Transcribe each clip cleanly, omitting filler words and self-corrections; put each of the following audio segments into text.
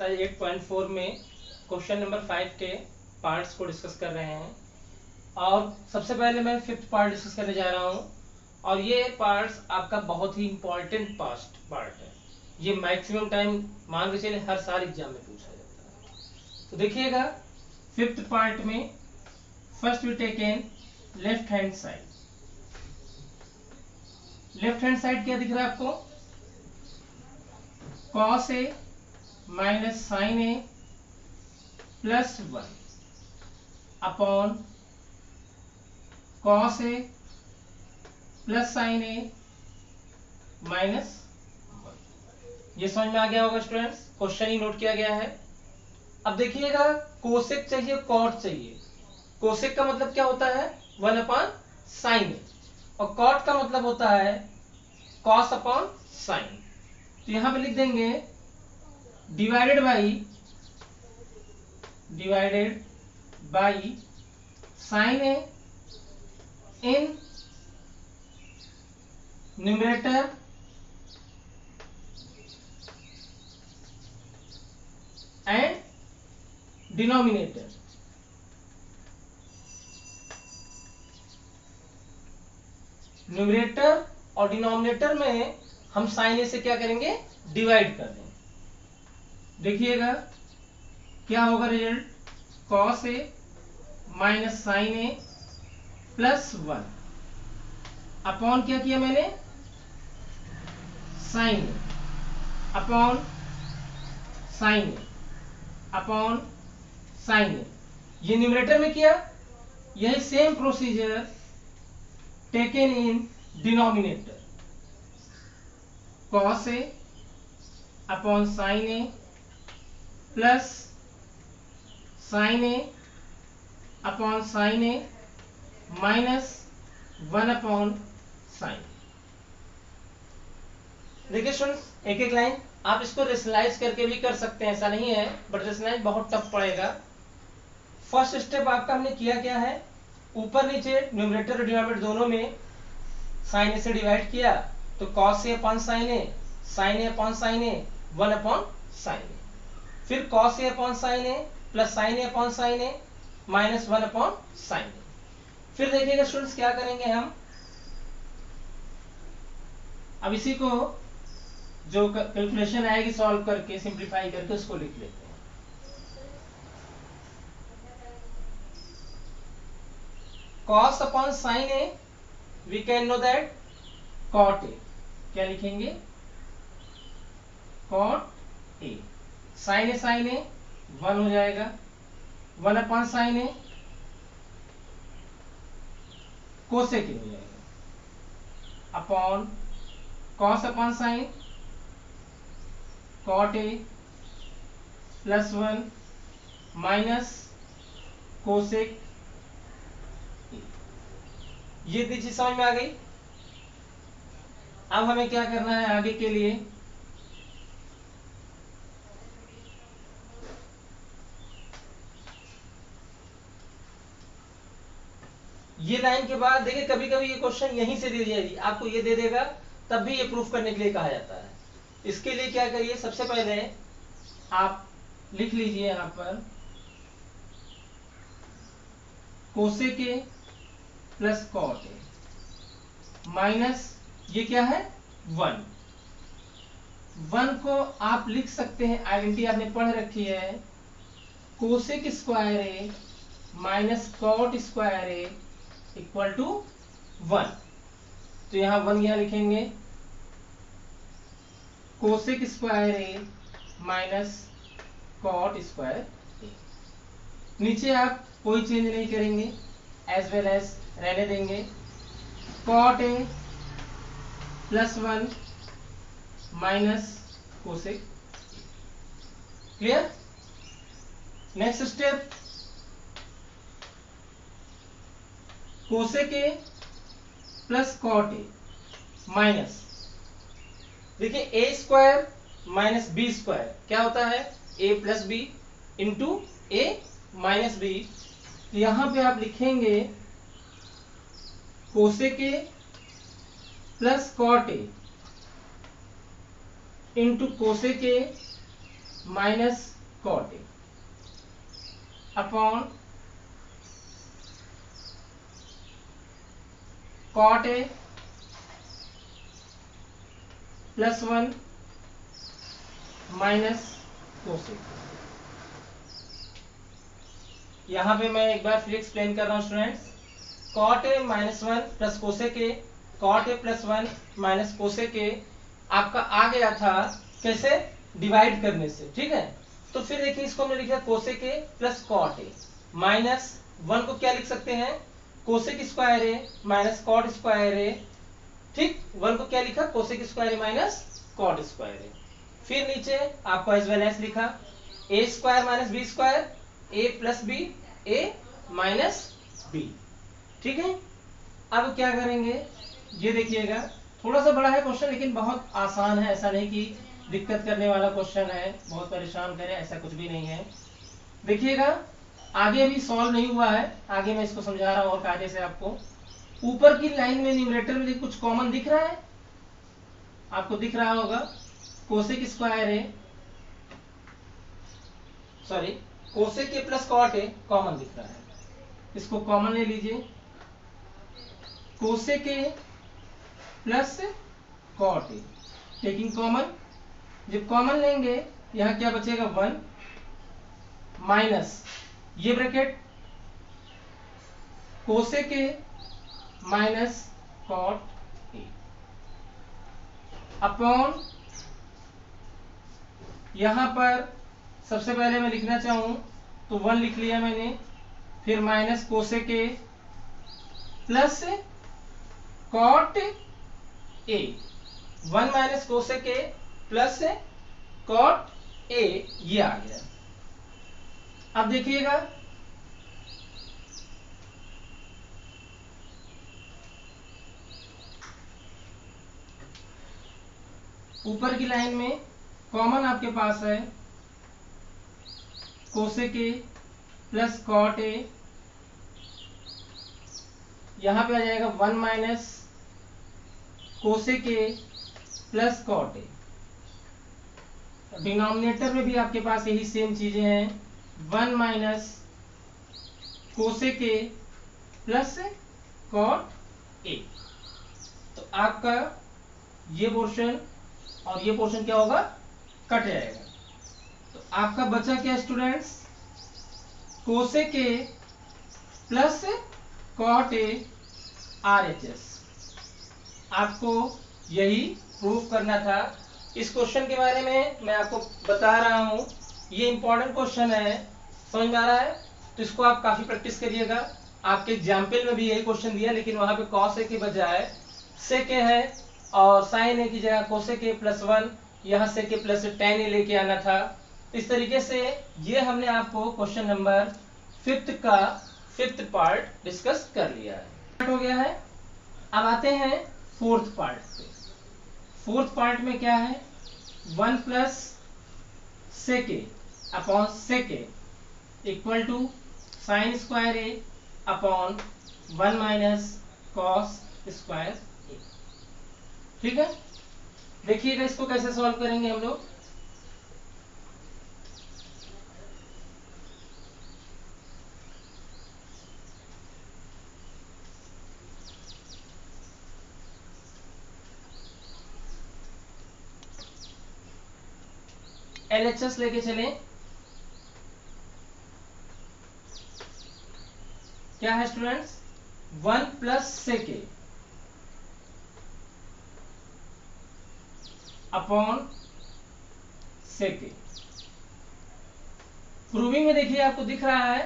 Exercise 8.4 में question number 5 के parts को डिस्कस कर रहे हैं। और सबसे पहले मैं फिफ्थ पार्ट डिस्कस करने जा रहा हूं, और ये पार्ट्स आपका बहुत ही इंपॉर्टेंट पार्ट है। ये मैक्सिमम टाइम मान के चले हर साल एग्जाम में पूछा जाता है। तो देखिएगा फिफ्थ पार्ट में first we take in left hand side. Left hand side क्या दिख रहा है आपको? cos a minus sine A plus 1 upon cos a plus sine A minus 1। ये समझ में आ गया होगा स्टूडेंट्स? क्वेश्चन ही नोट किया गया है। अब देखिएगा कोसेक चाहिए, कॉट चाहिए। कोसेक का मतलब क्या होता है? 1 अपॉन साइन ए, और कॉट का मतलब होता है कॉस अपॉन साइन। तो यहां पे लिख देंगे divided by sine A in numerator and denominator. Numerator और डिनोमिनेटर में हम साइन ए से क्या करेंगे? डिवाइड कर देंगे। देखिएगा क्या होगा result? cos a minus sine A plus 1 upon क्या किया मैंने? Sine A upon sine A upon sine A. ये न्यूमरेटर में किया। यही same procedure taken in denominator, cos a upon sine A plus sine A upon sine A minus 1 upon sine. देखिए students, एक एक लाइन आप इसको रेशनलाइज करके भी कर सकते हैं, ऐसा नहीं है, बट रेशनलाइज बहुत टफ पड़ेगा। फर्स्ट स्टेप आपका हमने किया क्या है? ऊपर नीचे न्यूमरेटर और डिनोमिनेटर दोनों में साइन ए से डिवाइड किया, तो cos a upon sine A, sine A upon sine A, 1 upon sine A. फिर cos a upon sine A plus sine A upon sine A minus 1 upon sine A. फिर देखिएगा students क्या करेंगे हम? अब इसी को जो कैलकुलेशन आएगी सॉल्व करके, सिंप्लीफाई करके उसको लिख लेते हैं। cos upon sine A V can know that cot a। क्या लिखेंगे? cot a। साइन ए 1 हो जाएगा, 1 अपॉन साइन ए कोसेक ए हो जाएगा, upon cos upon sine cot a plus 1 minus cosec ए। ये चीज समझ में आ गई। अब हमें क्या करना है आगे के लिए? ये लाइन के बाद देखिए कभी कभी ये क्वेश्चन यहीं से दे दिया, आपको ये दे देगा तब भी ये प्रूफ करने के लिए कहा जाता है। इसके लिए क्या करिए, सबसे पहले आप लिख लीजिए यहां पर cosec A plus cot A minus ये क्या है? 1 को आप लिख सकते हैं, आइडेंटिटी आपने पढ़ रखी है, cosec square A minus cot square A equal to 1। तो यहां 1 यहां लिखेंगे, cosec square A minus cot square A. नीचे आप कोई चेंज नहीं करेंगे, एज वेल एज रहने देंगे, cot A plus 1 minus cosec. Clear? Next step, cosec A plus cot A minus, देखिए A square minus B square क्या होता है? A plus B into A minus B. तो यहां पे आप लिखेंगे cosec A plus cot A into cosec A minus cot A upon cot A plus 1 minus cosec. यहां पे मैं एक बार फिर एक्सप्लेन कर रहा हूं students. Cot A minus 1 plus cosec A, cot A plus 1 minus cosec A आपका आ गया था कैसे, डिवाइड करने से, ठीक है। तो फिर देखिए इसको हमने लिखा cosec A plus cot A minus 1 को क्या लिख सकते हैं, cosec square A minus cot square A, ठीक। 1 को क्या लिखा, cosec square A minus cot square A. फिर नीचे आपको एज वेल एज लिखा A square minus B square, A plus B, A minus B, ठीक है। अब क्या करेंगे, ये देखिएगा थोड़ा सा बड़ा है क्वेश्चन लेकिन बहुत आसान है, ऐसा नहीं कि दिक्कत करने वाला क्वेश्चन है, बहुत परेशान करे, ऐसा कुछ भी नहीं है। देखिएगा आगे अभी सॉल्व नहीं हुआ है, आगे मैं इसको समझा रहा हूं और कायदे से आपको। ऊपर की लाइन में न्यूमरेटर में कुछ कॉमन दिख रहा है, आपको दिख रहा होगा cosec square A, sorry cosec A plus cot A common दिख रहा है, इसको कॉमन ले लीजिए। Cosec A plus cot A taking common, जब कॉमन लेंगे यहां क्या बचेगा 1 माइनस ये bracket cosec A minus cot A upon, यहां पर सबसे पहले मैं लिखना चाहूं तो 1 लिख लिया मैंने, फिर minus cosec A plus cot A, 1 minus cosec A plus cot A, ये आ गया। अब देखिएगा ऊपर की लाइन में कॉमन आपके पास है cosec A plus cot A, यहां पे आ जाएगा 1 minus cosec A plus cot A. Denominator में भी आपके पास यही सेम चीजें हैं, 1 minus cosec A plus cot A. तो आपका ये पोर्शन और ये पोर्शन क्या होगा, कट जाएगा। तो आपका बचा क्या students, cosec A plus cot A RHS। आपको यही प्रूफ करना था। इस क्वेश्चन के बारे में मैं आपको बता रहा हूं, ये इंपॉर्टेंट क्वेश्चन है, समझ में आ रहा है, तो इसको आप काफी प्रैक्टिस करिएगा। आपके एग्जाम्पल में भी यही क्वेश्चन दिया लेकिन वहां पे कॉस ए के बजाय सेक ए है और साइन ए की जगह कोसेक ए प्लस 1, यहाँ सेक ए प्लस tan ए लेके आना था। इस तरीके से ये हमने आपको क्वेश्चन नंबर 5th का 5th पार्ट डिस्कस कर लिया है, हो गया है। अब आते हैं 4th पार्ट पे। 4th पार्ट में क्या है, 1 plus sec A upon sec A equal to sine square A upon 1 minus cos square A, ठीक है। देखिएगा इसको कैसे सॉल्व करेंगे हम लोग। LHS लेके चलें, क्या है students, 1 plus sec A upon sec A. Proving में देखिए आपको दिख रहा है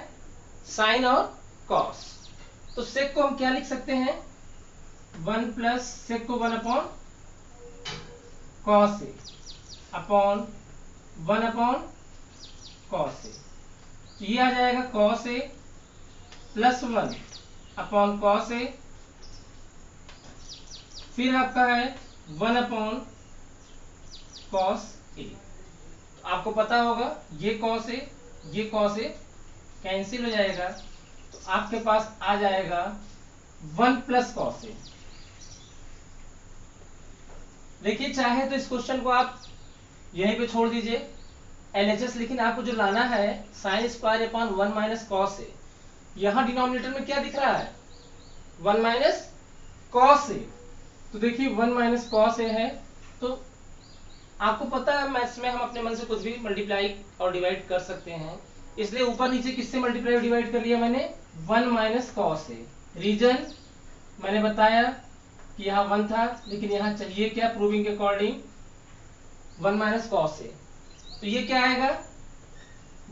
साइन और कॉस, तो सेक को हम क्या लिख सकते हैं, 1 प्लस सेक को 1 upon cos A upon 1 upon cos A, तो ये आ जाएगा cos A plus 1 upon cos A, फिर आपका है 1 अपॉन कॉस ए। तो आपको पता होगा ये कॉस ए कैंसिल हो जाएगा, तो आपके पास आ जाएगा 1 प्लस कॉस ए। देखिए चाहे तो इस क्वेश्चन को आप यहीं पे छोड़ दीजिए, LHS, लेकिन आपको जो लाना है sine square upon 1 minus cos A. यहाँ डिनोमिनेटर में क्या दिख रहा है? 1 माइनस कॉस ए। तो देखिए 1 माइनस कॉस ए है, तो आपको पता है मैथ्स में हम अपने मन से कुछ भी मल्टीप्लाई और डिवाइड कर सकते हैं, इसलिए ऊपर नीचे किससे मल्टीप्लाई और डिवाइड कर लिया मैंने? 1 माइनस कॉस ए। रीजन मैंने बताया कि यहाँ 1 था, लेकिन यहाँ चाहिए क्या? प्रूविंग के अकॉर्डिंग 1 माइनस कॉस ए। तो ये क्या आएगा?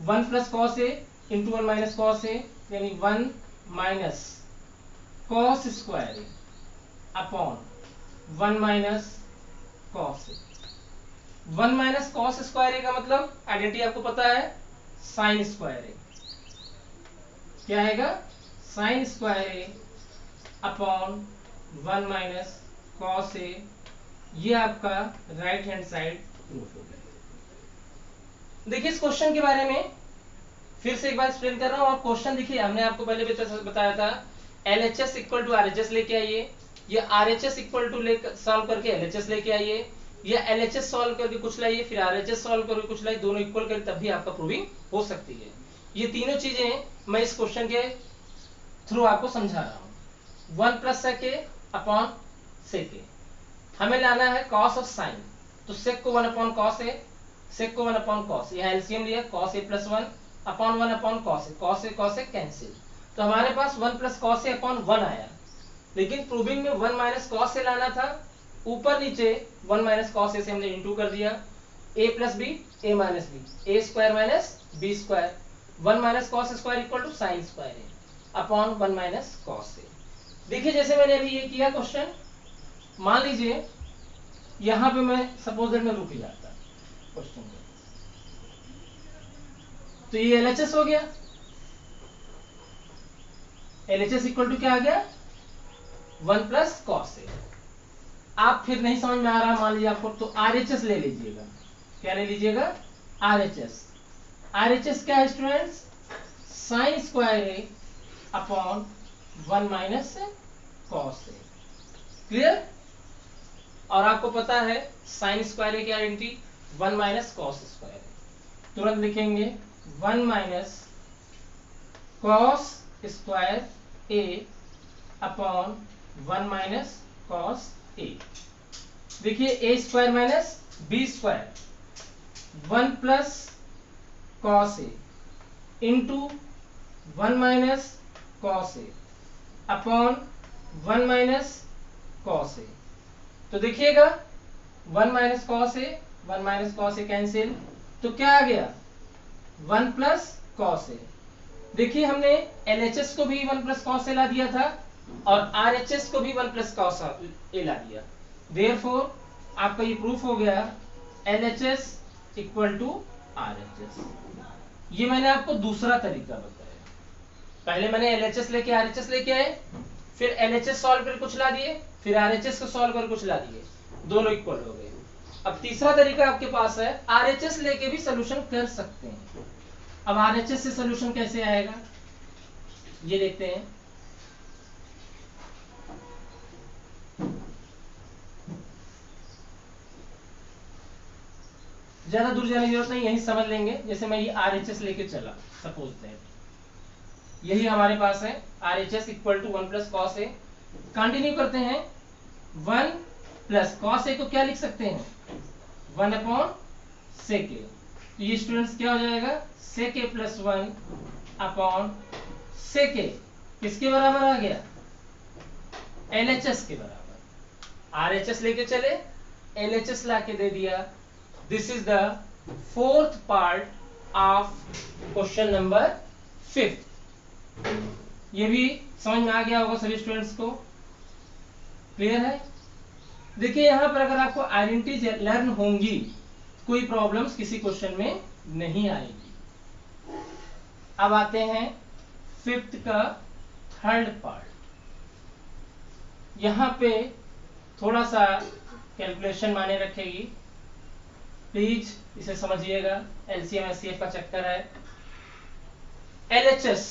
1 plus cos A into 1 minus cos ए, यानी 1 minus cos square A upon 1 minus cos A. 1 minus cos square ए का मतलब आइडेंटिटी आपको पता है, साइन स्क्वायर ए। क्या आएगा? Sign square A upon 1 minus cos ए। ये आपका राइट हैंड साइड प्रूफ हो गया। देखिए इस क्वेश्चन के बारे में फिर से एक बार एक्सप्लेन कर रहा हूं। और क्वेश्चन देखिए, हमने आपको पहले भी बताया था, LHS इक्वल टू RHS लेके आइए, या RHS इक्वल टू सॉल्व करके LHS लेके आइए, या LHS सॉल्व करके कुछ लाइए, फिर RHS सॉल्व करके कुछ लाइए, दोनों इक्वल करें तब भी आपका प्रूविंग हो सकती है। ये तीनों चीजें मैं इस क्वेश्चन के थ्रू आपको समझा रहा हूं। 1 plus sec A upon sec ए, हमें लाना है कॉस ऑफ साइन, तो सेक को 1 अपॉन कॉस ए, सेक को 1 अपॉन कॉस, यहाँ एलसीएम लिया cos A plus 1 upon 1 upon cos A, cos A cancel, तो हमारे पास 1 प्लस कॉस ए अपॉन 1 आया। लेकिन प्रूविंग में 1 माइनस कॉस ए लाना था, ऊपर नीचे 1 माइनस कॉस ए से हमने इंटू कर दिया, a plus B A minus B, A square minus B square, 1 minus cos square equal to sine square A upon 1 minus cos A. देखिए जैसे मैंने अभी ये किया क्वेश्चन, मान लीजिए यहां पे मैं सपोज दैट मैं रुक जाता क्वेश्चन में, तो ये LHS हो गया। LHS इक्वल टू क्या आ गया? 1 प्लस कॉस ए। आप फिर नहीं समझ में आ रहा मान लीजिए आपको, तो RHS ले लीजिएगा। क्या ले लीजिएगा? RHS। RHS क्या है students? Sine square A upon 1 minus cos A. Clear? और आपको पता है साइन स्क्वायर ए की identity 1 minus cos square A. तुरंत लिखेंगे 1 minus cos square A upon 1 minus cos A. देखिए A square minus B square, 1 plus cos A into 1 minus cos A upon 1 minus cos A. तो देखिएगा 1 minus cos A, 1 minus cos A cancel, तो क्या आ गया? 1 plus cos A. देखिए हमने LHS को भी 1 प्लस कॉस ए ला दिया था, और RHS को भी 1 प्लस कॉस ए ला दिया। देयरफॉर आपका ये प्रूफ हो गया LHS इक्वल टू RHS। ये मैंने आपको दूसरा तरीका बताया। पहले मैंने LHS लेके RHS लेके आए, फिर LHS सॉल्व कर कुछ ला दिए, फिर RHS को सॉल्व कर कुछ ला दिए, दोनों इक्वल हो गए। अब तीसरा तरीका आपके पास है, RHS लेके भी सोल्यूशन कर सकते हैं। अब RHS से सोल्यूशन कैसे आएगा ये देखते हैं। ज्यादा दूर जाने की जरूरत नहीं, यही समझ लेंगे। जैसे मैं ये RHS लेके चला, सपोज दैट यही हमारे पास है RHS equal to 1 plus cos A. Continue करते हैं, 1 प्लस कॉस ए को क्या लिख सकते हैं? 1 अपॉन सेक ए। तो ये स्टूडेंट्स क्या हो जाएगा? सेक ए प्लस 1 अपॉन सेक ए। किसके बराबर आ गया? LHS के बराबर। RHS लेके चले, LHS लाके दे दिया। This is the fourth part of question number 5। ये भी समझ में आ गया होगा सभी स्टूडेंट्स को, क्लियर है? देखिए यहां पर अगर आपको आइडेंटिटी लर्न होंगी, कोई प्रॉब्लम्स किसी क्वेश्चन में नहीं आएगी। अब आते हैं 5th का थर्ड पार्ट। यहां पे थोड़ा सा कैलकुलेशन माने रखेगी, प्लीज इसे समझिएगा। LCM SCF का चक्कर है। LHS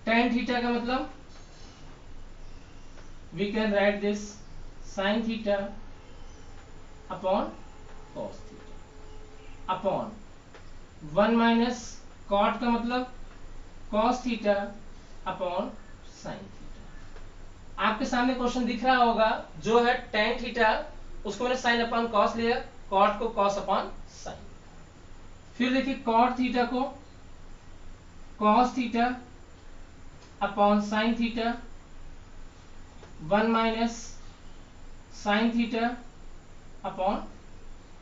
tan थीटा का मतलब we can write this sin theta upon cos theta upon 1 minus cot का मतलब cos theta upon sine theta. आपके सामने क्वेश्चन दिख रहा होगा, जो है टेन थीटा उसको मैंने साइन अपॉन कॉस लिया, कॉट को कॉस अपॉन साइन। फिर देखिए कॉट थीटा को cos theta upon sine theta 1 minus sine theta upon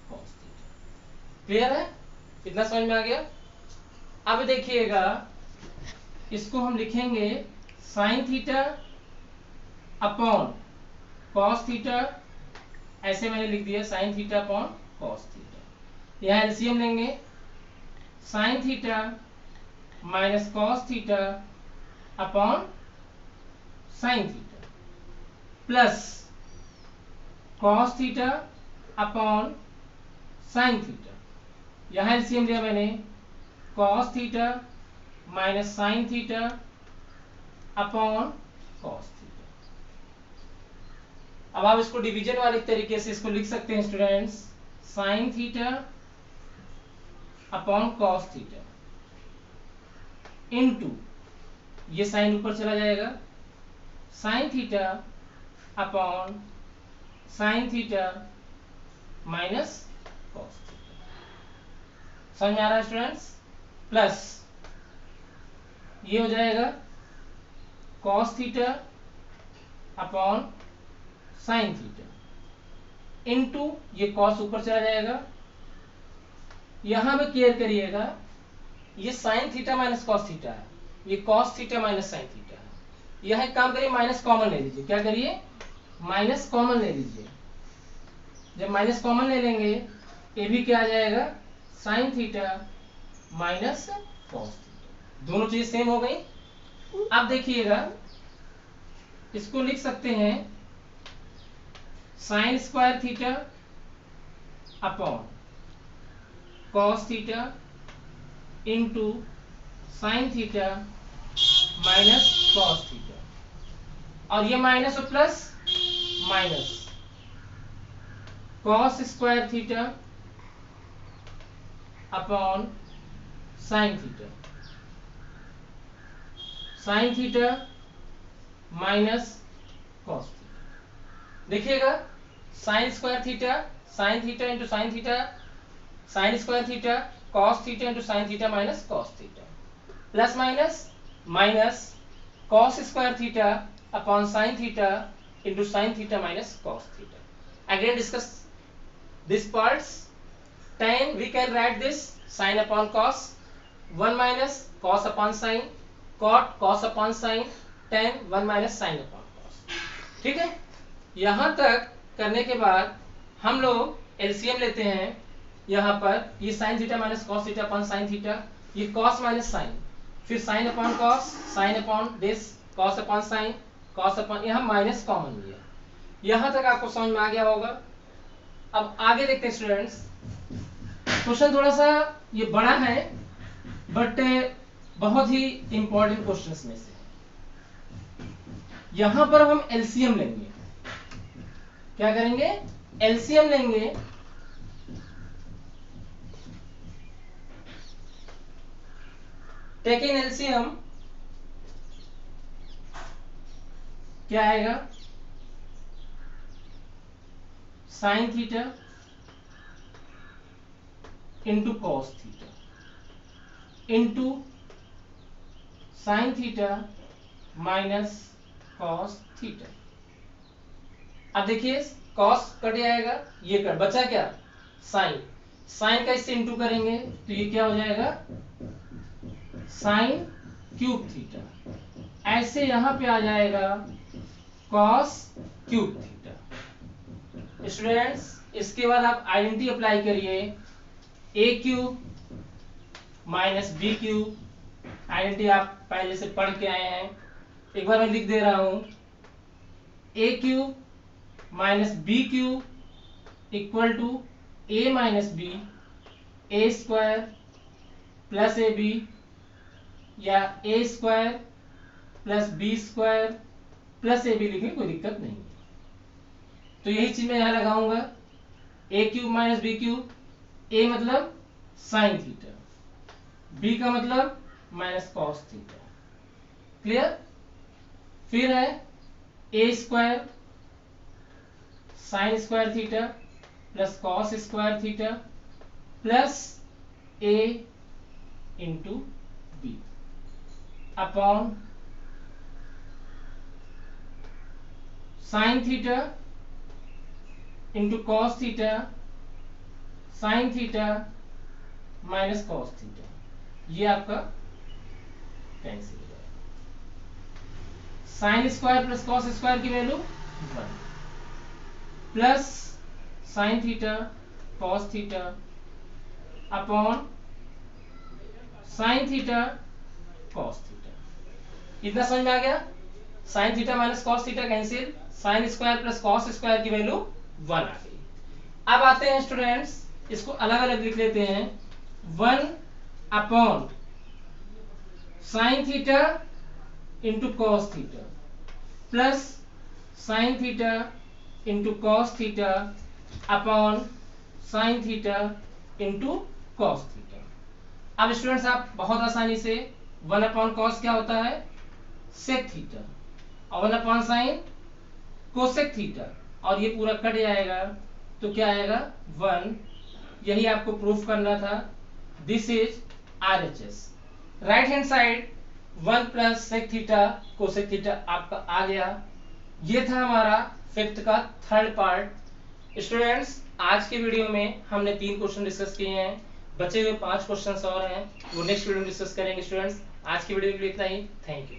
cos theta. Clear है? इतना समझ में आ गया? अब देखिएगा, इसको हम लिखेंगे sine theta upon cos theta, ऐसे मैंने लिख दिया sine theta upon cos theta. यहां एलसीएम लेंगे, sign theta minus cos theta upon sine theta plus cos theta upon sine theta. यहां एलसीएम लिया मैंने, cos theta minus sine theta upon cos theta. अब आप इसको डिवीजन वाले तरीके से इसको लिख सकते हैं students, sine theta upon cos theta into, ये साइन ऊपर चला जाएगा, sine theta upon sine theta minus cos theta. समझ में आ रहा है स्टूडेंट्स? प्लस ये हो जाएगा cos theta upon sine theta into, ये कॉस ऊपर चला जाएगा, यहां पे केयर करिएगा, ये sign theta minus cos theta है, ये cos theta minus sine theta है। यह एक काम करिए, माइनस कॉमन ले लीजिए। क्या करिए? माइनस कॉमन ले लीजिए। जब माइनस कॉमन ले लेंगे, ये भी क्या आ जाएगा, sign theta minus cos theta. दोनों चीज सेम हो गई। अब देखिएगा, इसको लिख सकते हैं sine square theta upon cos theta into sine theta minus cos theta, और ये माइनस और plus minus cos square theta upon sine theta, sine theta minus cos theta. देखिएगा, sine square theta into sine theta, sine square theta cos theta into sine theta minus cos theta, plus minus minus cos square theta upon sine theta into sine theta minus cos theta. Again discuss this parts. tan we can write this sin upon cos, 1 minus cos upon sin, cot cos upon sin, tan 1 minus sin upon cos। ठीक है? यहां तक करने के बाद हम लोग LCM लेते हैं। यहां पर ये sin theta minus cos theta upon sine theta, ये cos माइनस साइन, फिर sin upon cos, sin upon this, cos upon sine, cos upon, यहां माइनस कॉमन लिया। यहां तक आपको समझ में आ गया होगा। अब आगे देखते हैं स्टूडेंट्स, क्वेश्चन थोड़ा सा ये बड़ा है, बट बहुत ही इंपॉर्टेंट क्वेश्चंस में से। यहां पर हम एलसीएम लेंगे। क्या करेंगे? एलसीएम लेंगे। टेक इन एलसीएम, क्या आएगा? Sign theta into cos theta into sine theta minus cos theta. अब देखिए, कॉस कट जाएगा, ये कट बचा क्या? साइन। साइन का इससे इंटू करेंगे तो ये क्या हो जाएगा? Sine cube theta. ऐसे यहां पे आ जाएगा कॉस क्यूब थीटा। स्टूडेंट्स, इसके बाद आप आइडेंटिटी अप्लाई करिए, A cube minus B cube. Identity आप पहले से पढ़ के आए हैं, एक बार मैं लिख दे रहा हूं, A cube minus B cube equal to A minus B, A square plus A B, या A square plus B square plus A B लिखें, कोई दिक्कत नहीं। तो यही चीज मैं यहां लगाऊंगा, ए क्यूब माइनस बी क्यूब, ए मतलब साइन थीटा, बी का मतलब माइनस कॉस थीटा। क्लियर? फिर है A square sine square theta plus cos square theta plus A into B upon sine theta into cos theta sine theta minus cos theta. ये आपका cancel हो जाएगा। Sine square plus cos square की value 1 plus sine theta cos theta upon sine theta cos theta. इतना समझ में आ गया? Sine theta minus cos theta cancel, sine square plus cos square की वैल्यू 1 आ गई। अब आते हैं स्टूडेंट्स, इसको अलग अलग लिख लेते हैं। 1 upon sine theta into cos theta plus sine theta into cos theta upon sine theta into cos theta. अब स्टूडेंट्स आप बहुत आसानी से 1 अपॉन कॉस क्या होता है? सेक थीटा, और 1 अपॉन साइन कोसेक थीटा, और ये पूरा कट जाएगा तो क्या आएगा? 1। यही आपको प्रूफ करना था। This is RHS। Right hand side 1 plus sec theta cosec theta आपका आ गया। ये था हमारा 5th का 3rd पार्ट। स्टूडेंट्स आज के वीडियो में हमने 3 क्वेश्चन डिस्कस किए हैं, बचे हुए 5 क्वेश्चन और हैं, वो नेक्स्ट वीडियो में डिस्कस करेंगे। स्टूडेंट्स आज की वीडियो के लिए इतना ही। Thank you.